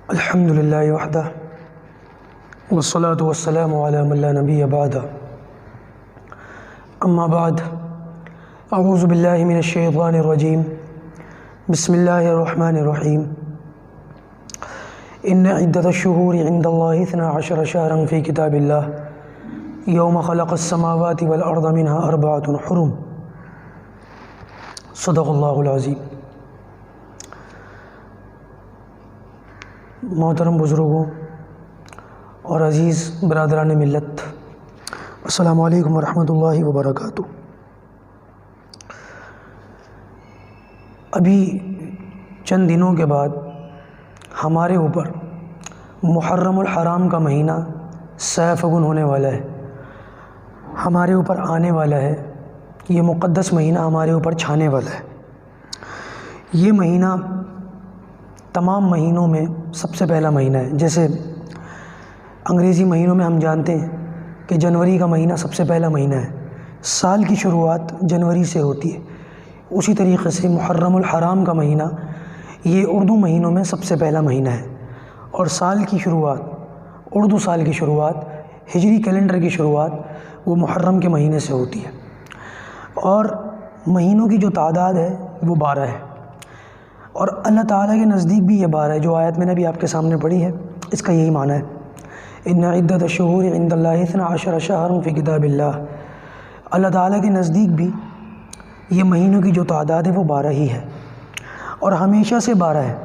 الحمد للہ وحدہ والصلاة والسلام علی من لا نبی بعدہ اما بعد اعوذ باللہ من الشیطان الرجیم بسم اللہ الرحمن الرحیم ان عدۃ الشہور عند اللہ 12 شہرا فی کتاب اللہ یوم خلق السماوات والارض منها 4 حرم صدق اللہ العظیم۔ محترم بزرگوں اور عزیز برادران ملت، السلام علیکم ورحمۃ اللہ وبرکاتہ۔ ابھی چند دنوں کے بعد ہمارے اوپر محرم الحرام کا مہینہ سہ فگن ہونے والا ہے، ہمارے اوپر آنے والا ہے۔ یہ مقدس مہینہ ہمارے اوپر چھانے والا ہے۔ یہ مہینہ تمام مہینوں میں سب سے پہلا مہینہ ہے۔ جیسے انگریزی مہینوں میں ہم جانتے ہیں کہ جنوری کا مہینہ سب سے پہلا مہینہ ہے، سال کی شروعات جنوری سے ہوتی ہے، اسی طریقے سے محرم الحرام کا مہینہ یہ اردو مہینوں میں سب سے پہلا مہینہ ہے، اور سال کی شروعات، اردو سال کی شروعات، ہجری کیلنڈر کی شروعات وہ محرم کے مہینے سے ہوتی ہے، اور مہینوں کی جو تعداد ہے وہ 12 ہے، اور اللہ تعالیٰ کے نزدیک بھی یہ 12 ہے۔ جو آیت میں نے بھی آپ کے سامنے پڑھی ہے اس کا یہی معنی ہے، ان عدۃ الشہور عند اللہ 12 شہرا فی کتاب اللہ۔ اللہ تعالیٰ کے نزدیک بھی یہ مہینوں کی جو تعداد ہے وہ 12 ہی ہے، اور ہمیشہ سے 12 ہے۔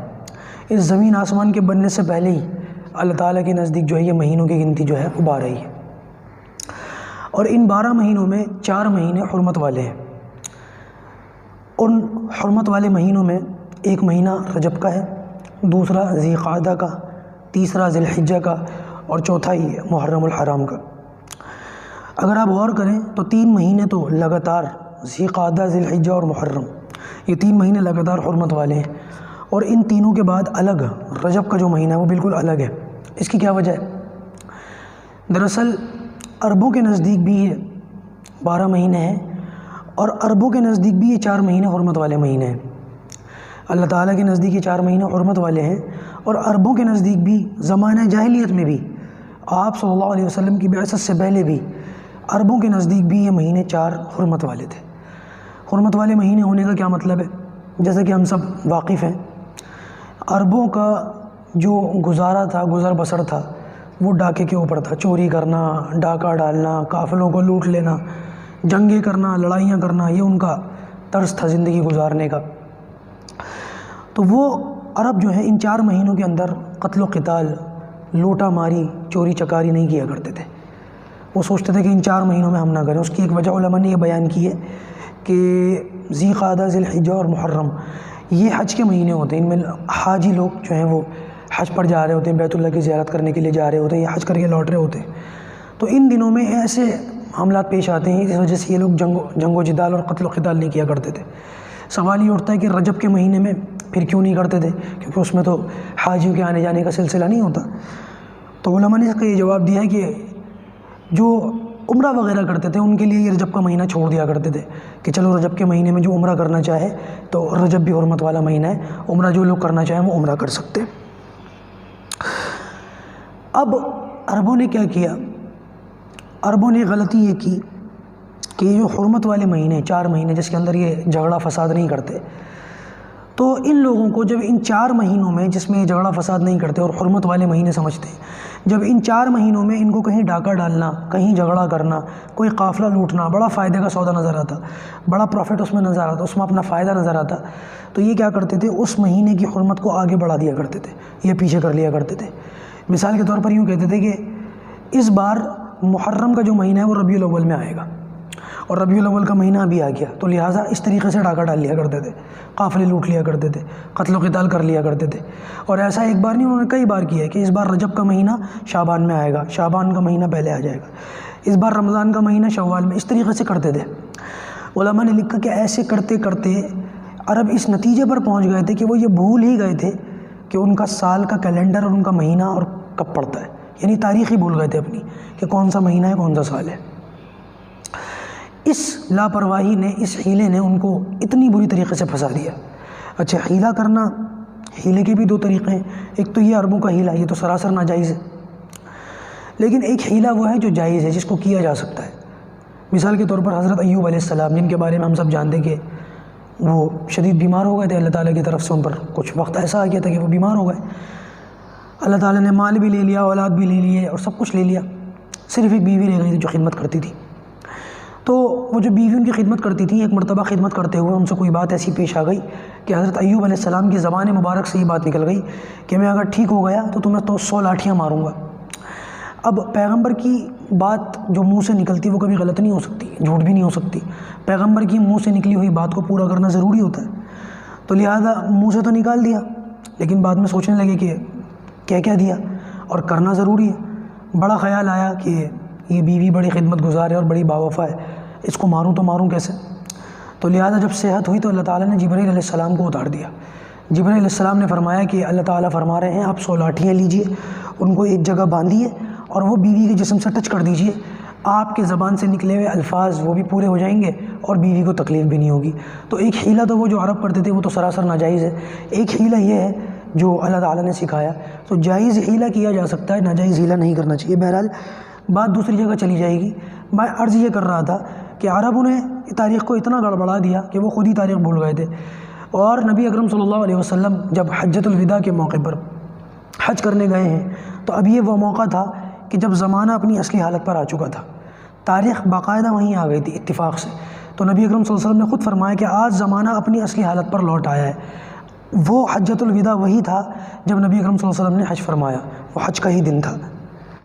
اس زمین آسمان کے بننے سے پہلے ہی اللہ تعالیٰ کے نزدیک جو ہے یہ مہینوں کی گنتی جو ہے وہ 12 ہی ہے، اور ان 12 مہینوں میں 4 مہینے حرمت والے ہیں۔ ان حرمت والے مہینوں میں ایک مہینہ رجب کا ہے، دوسرا ذی قعدہ کا، تیسرا ذی الحجہ کا، اور چوتھا ہی محرم الحرام کا۔ اگر آپ غور کریں تو 3 مہینے تو لگاتار ذی قعدہ، ذی الحجہ اور محرم، یہ 3 مہینے لگاتار حرمت والے ہیں، اور ان تینوں کے بعد الگ رجب کا جو مہینہ ہے وہ بالکل الگ ہے۔ اس کی کیا وجہ ہے؟ دراصل عربوں کے نزدیک بھی یہ 12 مہینے ہیں، اور عربوں کے نزدیک بھی یہ 4 مہینے حرمت والے مہینے ہیں۔ اللہ تعالیٰ کے نزدیک یہ 4 مہینے حرمت والے ہیں، اور عربوں کے نزدیک بھی زمانہ جاہلیت میں بھی، آپ صلی اللہ علیہ وسلم کی بعثت سے پہلے بھی عربوں کے نزدیک بھی یہ مہینے 4 حرمت والے تھے۔ حرمت والے مہینے ہونے کا کیا مطلب ہے؟ جیسا کہ ہم سب واقف ہیں، عربوں کا جو گزارا تھا، گزر بسر تھا، وہ ڈاکے کے اوپر تھا۔ چوری کرنا، ڈاکہ ڈالنا، قافلوں کو لوٹ لینا، جنگیں کرنا، لڑائیاں کرنا، یہ ان کا طرز تھا زندگی گزارنے کا۔ تو وہ عرب جو ہیں ان 4 مہینوں کے اندر قتل و قتال، لوٹا ماری، چوری چکاری نہیں کیا کرتے تھے۔ وہ سوچتے تھے کہ ان 4 مہینوں میں ہم نہ کریں۔ اس کی ایک وجہ علماء نے یہ بیان کی ہے کہ ذی قعدہ، ذی الحجہ اور محرم یہ حج کے مہینے ہوتے ہیں۔ ان میں حاجی لوگ جو ہیں وہ حج پر جا رہے ہوتے ہیں، بیت اللہ کی زیارت کرنے کے لیے جا رہے ہوتے ہیں، یا حج کر کے لوٹ رہے ہوتے ہیں۔ تو ان دنوں میں ایسے معاملات پیش آتے ہیں، اس وجہ سے یہ لوگ جنگ و جدال اور قتل و قتال نہیں کیا کرتے تھے۔ سوال یہ اٹھتا ہے کہ رجب کے مہینے میں پھر کیوں نہیں کرتے تھے؟ کیونکہ اس میں تو حاجیوں کے آنے جانے کا سلسلہ نہیں ہوتا۔ تو علماء نے اس کا یہ جواب دیا ہے کہ جو عمرہ وغیرہ کرتے تھے ان کے لیے یہ رجب کا مہینہ چھوڑ دیا کرتے تھے کہ چلو رجب کے مہینے میں جو عمرہ کرنا چاہے، تو رجب بھی حرمت والا مہینہ ہے، عمرہ جو لوگ کرنا چاہیں وہ عمرہ کر سکتے۔ اب عربوں نے کیا کیا؟ عربوں نے غلطی یہ کی کہ یہ جو حرمت والے مہینے 4 مہینے جس کے اندر یہ جھگڑا فساد نہیں کرتے، تو ان لوگوں کو جب ان 4 مہینوں میں جس میں یہ جھگڑا فساد نہیں کرتے اور حرمت والے مہینے سمجھتے ہیں، جب ان 4 مہینوں میں ان کو کہیں ڈاکہ ڈالنا، کہیں جھگڑا کرنا، کوئی قافلہ لوٹنا بڑا فائدے کا سودا نظر آتا، بڑا پروفٹ اس میں نظر آتا، اس میں اپنا فائدہ نظر آتا، تو یہ کیا کرتے تھے؟ اس مہینے کی حرمت کو آگے بڑھا دیا کرتے تھے، یہ پیچھے کر لیا کرتے تھے۔ مثال کے طور پر یوں کہتے تھے کہ اس بار محرم کا جو مہینہ ہے وہ ربیع الاول میں آئے گا، اور ربیع الاول کا مہینہ ابھی آ گیا، تو لہٰذا اس طریقے سے ڈاکہ ڈال لیا کرتے تھے، قافلے لوٹ لیا کرتے تھے، قتل و قتال کر لیا کرتے تھے۔ اور ایسا ایک بار نہیں، انہوں نے کئی بار کیا ہے کہ اس بار رجب کا مہینہ شعبان میں آئے گا، شعبان کا مہینہ پہلے آ جائے گا، اس بار رمضان کا مہینہ شوال میں، اس طریقے سے کرتے تھے۔ علماء نے لکھا کہ ایسے کرتے کرتے عرب اس نتیجے پر پہنچ گئے تھے کہ وہ یہ بھول ہی گئے تھے کہ ان کا سال کا کیلنڈر اور ان کا مہینہ اور کب پڑتا ہے، یعنی تاریخ ہی بھول گئے تھے اپنی کہ کون سا مہینہ ہے، کون سا سال ہے۔ اس لاپرواہی نے، اس حیلے نے ان کو اتنی بری طریقے سے پھنسا دیا۔ اچھا، حیلہ کرنا ہیلے کے بھی دو طریقے ہیں، ایک تو یہ عربوں کا ہیلا، یہ تو سراسر ناجائز ہے، لیکن ایک ہیلا وہ ہے جو جائز ہے، جس کو کیا جا سکتا ہے۔ مثال کے طور پر حضرت ایوب علیہ السلام، جن کے بارے میں ہم سب جانتے کہ وہ شدید بیمار ہو گئے تھے، اللہ تعالیٰ کی طرف سے ان پر کچھ وقت ایسا آ گیا تھا کہ وہ بیمار ہو گئے، اللہ تعالیٰ نے مال بھی لے لیا، اولاد بھی لے لیے اور سب کچھ لے لیا، صرف ایک بیوی رہ گئی تھی جو خدمت کرتی تھی۔ تو وہ جو بیوی ان کی خدمت کرتی تھی، ایک مرتبہ خدمت کرتے ہوئے ان سے کوئی بات ایسی پیش آ گئی کہ حضرت ایوب علیہ السلام کی زبان مبارک سے یہ بات نکل گئی کہ میں اگر ٹھیک ہو گیا تو تمہیں 100 لاٹھیاں ماروں گا۔ اب پیغمبر کی بات جو منہ سے نکلتی وہ کبھی غلط نہیں ہو سکتی، جھوٹ بھی نہیں ہو سکتی، پیغمبر کی منہ سے نکلی ہوئی بات کو پورا کرنا ضروری ہوتا ہے، تو لہٰذا منہ سے تو نکال دیا، لیکن بعد میں سوچنے لگے کہ کیا دیا اور کرنا ضروری ہے۔ بڑا خیال آیا کہ یہ بیوی بڑی خدمت گزار ہے اور بڑی باوفا ہے، اس کو ماروں تو ماروں کیسے؟ تو لہٰذا جب صحت ہوئی تو اللہ تعالیٰ نے جبرائیل علیہ السلام کو اتار دیا۔ جبرائیل علیہ السلام نے فرمایا کہ اللہ تعالیٰ فرما رہے ہیں آپ 100 لاٹھیاں لیجئے، ان کو ایک جگہ باندھیے اور وہ بیوی کے جسم سے ٹچ کر دیجئے، آپ کے زبان سے نکلے ہوئے الفاظ وہ بھی پورے ہو جائیں گے اور بیوی کو تکلیف بھی نہیں ہوگی۔ تو ایک حیلہ تو وہ جو عرب کرتے تھے وہ تو سراسر ناجائز ہے، ایک حیلہ یہ ہے جو اللہ تعالیٰ نے سکھایا، تو جائز حیلہ کیا جا سکتا ہے، ناجائز حیلہ نہیں کرنا چاہیے۔ بہرحال بات دوسری جگہ چلی جائے گی۔ میں عرض یہ کر رہا تھا کہ عربوں نے تاریخ کو اتنا گڑبڑا دیا کہ وہ خود ہی تاریخ بھول گئے تھے، اور نبی اکرم صلی اللہ علیہ وسلم جب حجۃ الوداع کے موقع پر حج کرنے گئے ہیں تو اب یہ وہ موقع تھا کہ جب زمانہ اپنی اصلی حالت پر آ چکا تھا، تاریخ باقاعدہ وہیں آ گئی تھی اتفاق سے، تو نبی اکرم صلی اللہ علیہ وسلم نے خود فرمایا کہ آج زمانہ اپنی اصلی حالت پر لوٹ آیا ہے۔ وہ حجۃ الوداع وہی تھا جب نبی اکرم صلی اللہ علیہ وسلم نے حج فرمایا، وہ حج کا ہی دن تھا۔